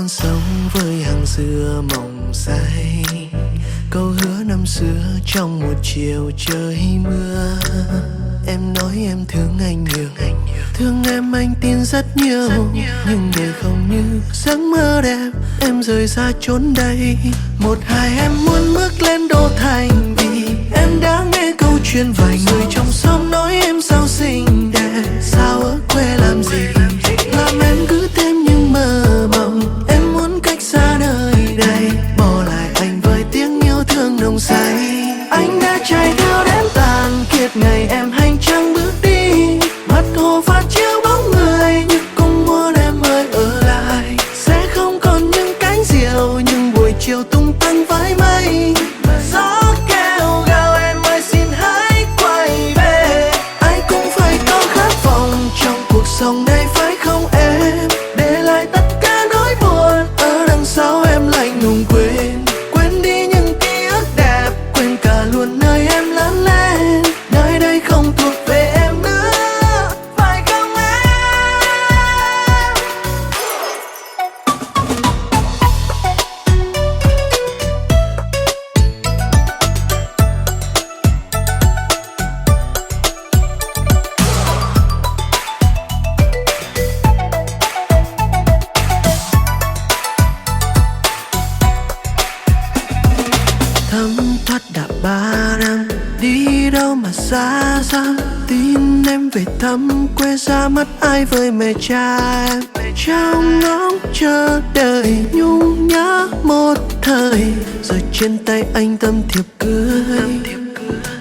còn sống với hàng xưa mộng say, câu hứa năm xưa trong một chiều trời mưa. Em nói em thương anh nhiều, thương em anh tin rất nhiều, nhưng đời không như giấc mơ đẹp. Em rời xa chốn đây, một hai em muốn bước lên đô thành, vì em đã nghe câu chuyện vài người trong xóm nói em sao xinh đẹp, sao ở quê làm gì làm em cứ thêm những mơ mộng. Em muốn cách xa nơi đây, bỏ lại anh với tiếng yêu thương nồng say. Anh đã chạy theo đến tàn kiệt ngày em hành trang bước đi, mặt hồ phản chiếu bóng người như cùng muốn em ơi ở lại. Sẽ không còn những cánh diều, nhưng buổi chiều tung tăng với mây. Gió kêu gào em ơi xin hãy quay về, ai cũng phải có khát vọng trong cuộc sống này phải không em? Để lại tất cả nỗi buồn ở đằng sau em lạnh lùng quên, quên đi những ký ức đẹp, quên cả luôn nơi em lớn lên. Nơi đây không thuộc về em nữa, phải không em? Thấm thoát đã 3 năm, đi đâu mà xa xăm. Tin em về thăm quê ra mắt ai với mẹ cha em. Trong ngóng chờ đợi nhung nhớ một thời, rồi trên tay anh tấm thiệp cưới.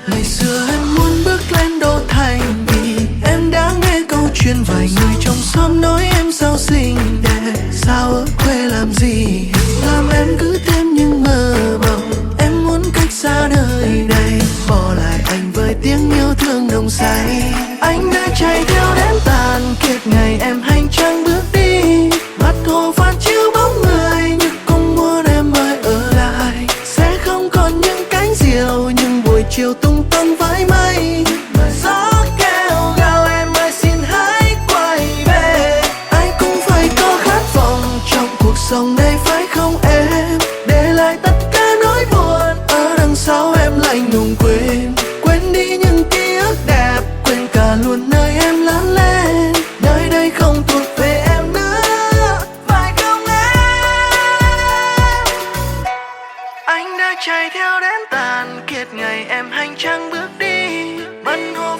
Ngày xưa em muốn bước lên đô thành, vì em đã nghe câu chuyện vài người trong xóm nói em sao xinh đẹp, sao ở quê làm gì làm em cứ thêm những mơ mộng. Em muốn cách xa nơi đây, bỏ lại anh với tiếng yêu thương nồng say. Anh đã chạy theo đến tàn kiệt ngày em hành trang bước đi, mặt hồ phản chiếu bóng người như cùng muốn em ơi ở lại. Sẽ không còn những cánh diều, nhưng buổi chiều tung tăng với mây. Gió kêu gào em ơi xin hãy quay về, ai cũng phải có khát vọng trong cuộc sống này phải không em? Để lại tất cả nỗi buồn ở đằng sau em lạnh lùng quên, quên đi những ký ức đẹp, quên cả luôn nơi em lớn lên. Nơi đây không thuộc về em nữa, phải không em? Anh đã chạy theo đến tàn kiệt ngày em hành trang bước đi, mặt hồ